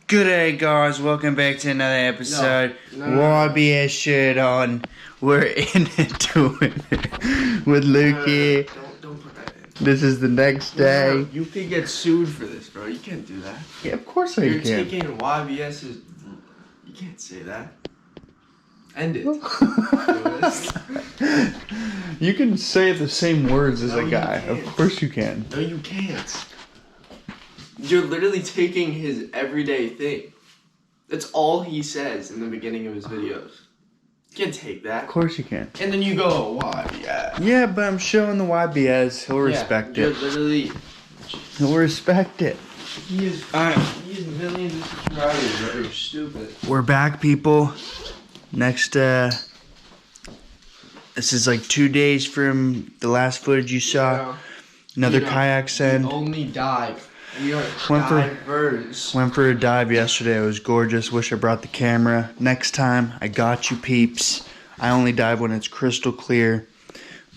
Good day, guys. Welcome back to another episode. YBS shirt on. We're in it doing it with Luke here. Don't put that in. This is the next day. No, you could get sued for this, bro. You can't do that. Yeah, of course I You're can. taking YBS's. You can't say that. End it. You can say the same words as a guy. You Of course you can. No, you can't. You're literally taking his everyday thing. That's all he says in the beginning of his videos. You can't take that. Of course you can. And then you go, YBS. Yeah, but I'm showing the YBS. He'll respect you're it. Literally. He'll respect it. He is millions of subscribers, bro. You're stupid. We're back, people. Next, this is like 2 days from the last footage you saw. Yeah. Another kayak send. Only dive. We are divers. Went for a dive yesterday. It was gorgeous. Wish I brought the camera. Next time, I got you, peeps. I only dive when it's crystal clear.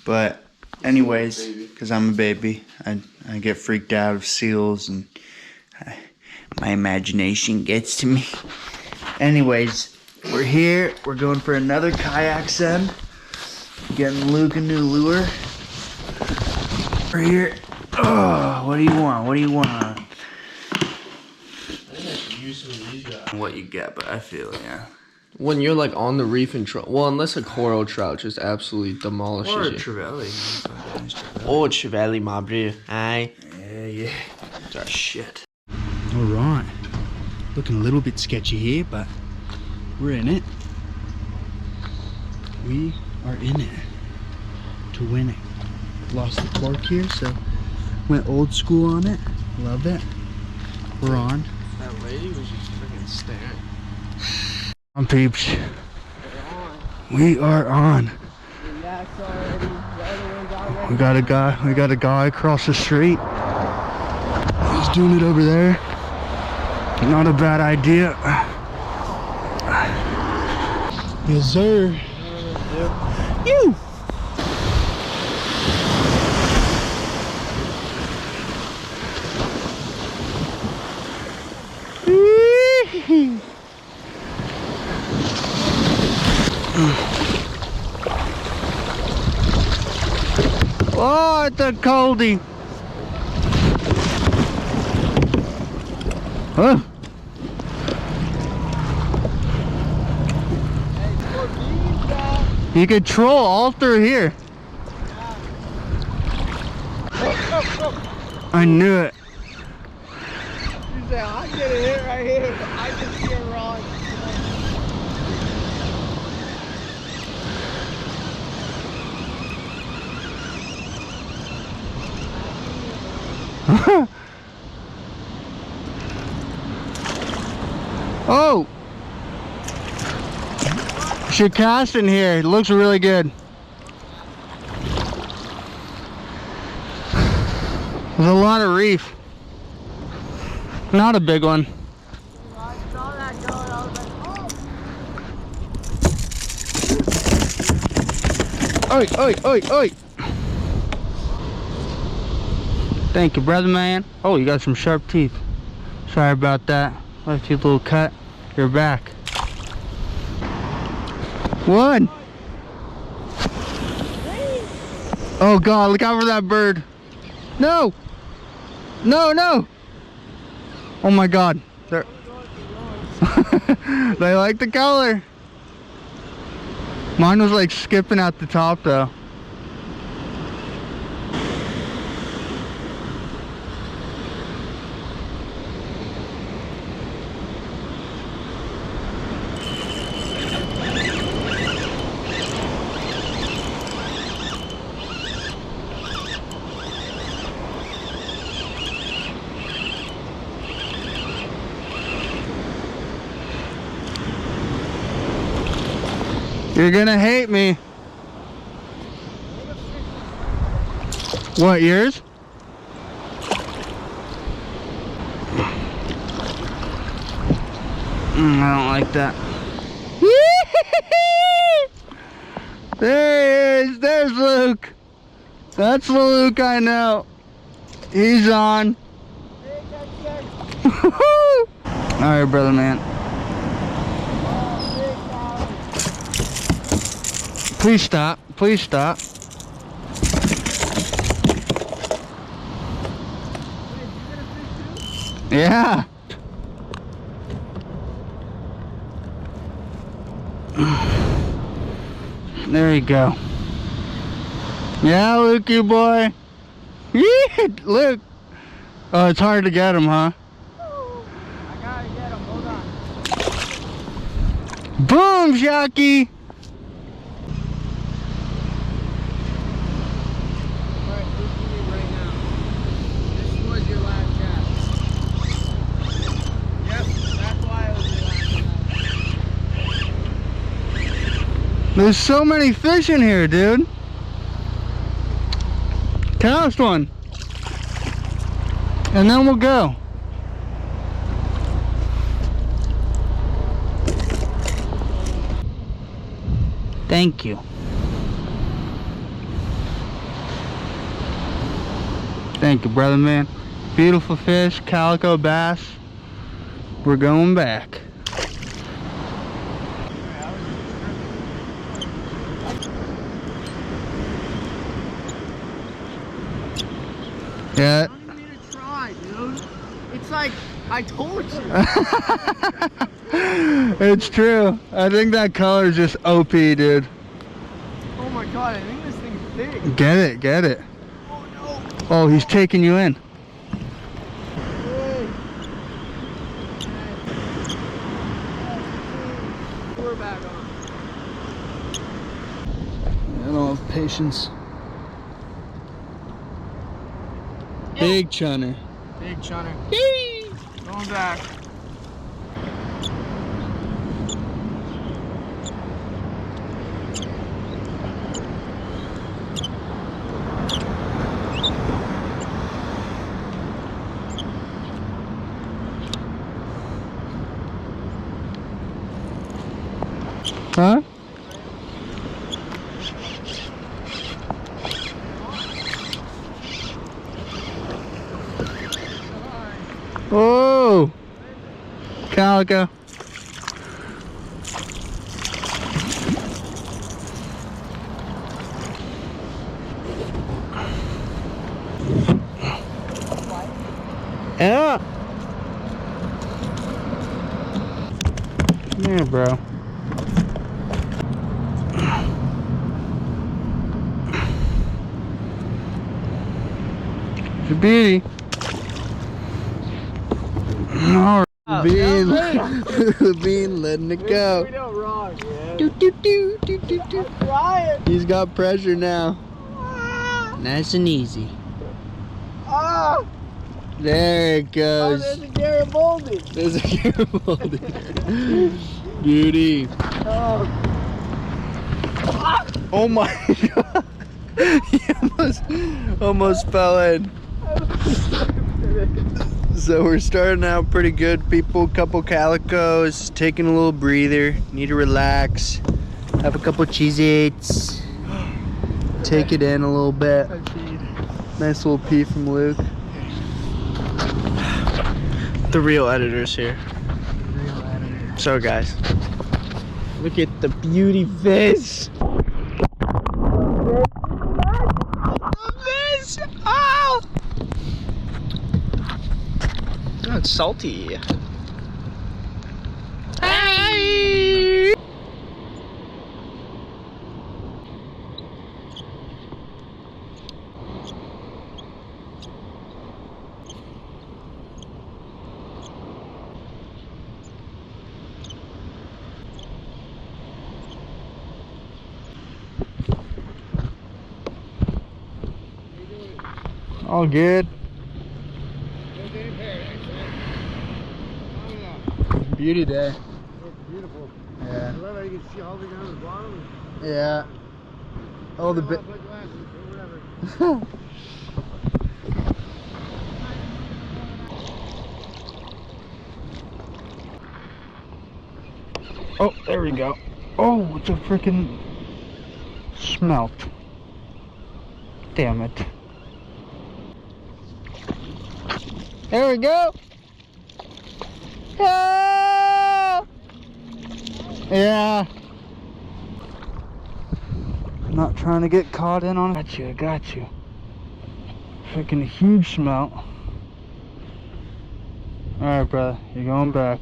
But anyways, because I'm a baby, I get freaked out of seals and my imagination gets to me. Anyways, we're here. We're going for another kayak send. Getting Luke a new lure. We're here. Oh, what do you want? What do you want? I think I should use some of these guys. What you get, but I feel, yeah. When you're like on the reef and well, unless a coral trout just absolutely demolishes Or a you. trevally. Or a trevally, my bro. Aye. Yeah. That's shit. Alright. Looking a little bit sketchy here, but we're in it. We are in it to win it. Lost the cork here, so went old school on it. Love it. We're on. That lady was just freaking staring. On, peeps. We are on. We got a guy. We got a guy across the street. He's doing it over there. Not a bad idea. Yes, sir. You. Oh, it's a coldie. Huh? You could troll all through here. I knew it. You say, I'm gonna hit right here, but I can see a rod. Oh! Should cast in here. It looks really good. There's a lot of reef. Not a big one. I saw that going, I was like, Oi, oi, oi, oi! Thank you, brother man. Oh, you got some sharp teeth. Sorry about that. Left you a little cut. You're back. One. Oh God, look out for that bird. No. No, no. Oh my God. They're they like the color. Mine was like skipping at the top though. You're gonna hate me. What, yours? I don't like that. There he is. There's Luke. That's the Luke I know. He's on. Alright, brother man. Please stop. Please stop. Yeah. There you go. Yeah, Lukey boy. Yeah, look. Oh, it's hard to get him, huh? I gotta get him. Hold on. Boom, Shocky. Alright, listen to me right now. This was your last cast. Yep, that's why it was your last cast. There's so many fish in here, dude. Cast one. And then we'll go. Thank you. Thank you, brother man. Beautiful fish, calico bass. We're going back. Yeah. I don't even need to try, dude. It's like, I told you. It's true. I think that color is just OP, dude. Oh my god, I think this thing's big. Get it, get it. Oh no. Oh, he's taking you in. Hey. We're back on. I don't have patience. Big chunner. Big chunner. Going back. Huh? Oh, calico. Yeah. Come here, bro. It's a beauty. All right. Bean letting it go. We don't wrong, man. Do, do, do, do, do, do. I'm trying. He's got pressure now. Nice and easy. Ah! There it Oh, goes. there's a Garibaldi. There's a Garibaldi. Beauty. Oh. Oh my god. He almost fell in. So we're starting out pretty good, people. Couple calicos, taking a little breather. Need to relax. Have a couple Cheez-Its. Take it in a little bit. Nice little pee from Luke. The real editor's here. So guys, look at the beauty fish. Fish! Oh! Oh, it's salty. Hey! All good. Beauty day. It's beautiful. Yeah. I love how you can see all the way down to the bottom. Yeah. Oh, the bit. Like glasses or whatever. Oh, there we go. Oh, it's a freaking smelt. Damn it. There we go. Ah! Yeah. Not trying to get caught in on it. I got you. Freaking huge smelt. Alright, brother. You're going back.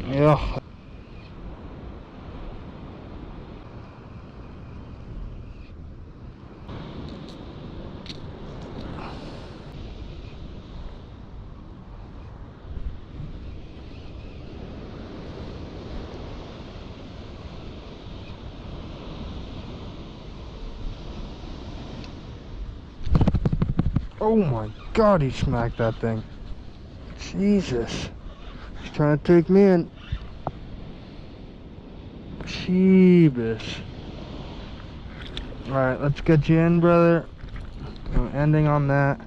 Yeah. Oh my god, he smacked that thing. Jesus. He's trying to take me in. Jeebus. Alright, let's get you in, brother. I'm ending on that.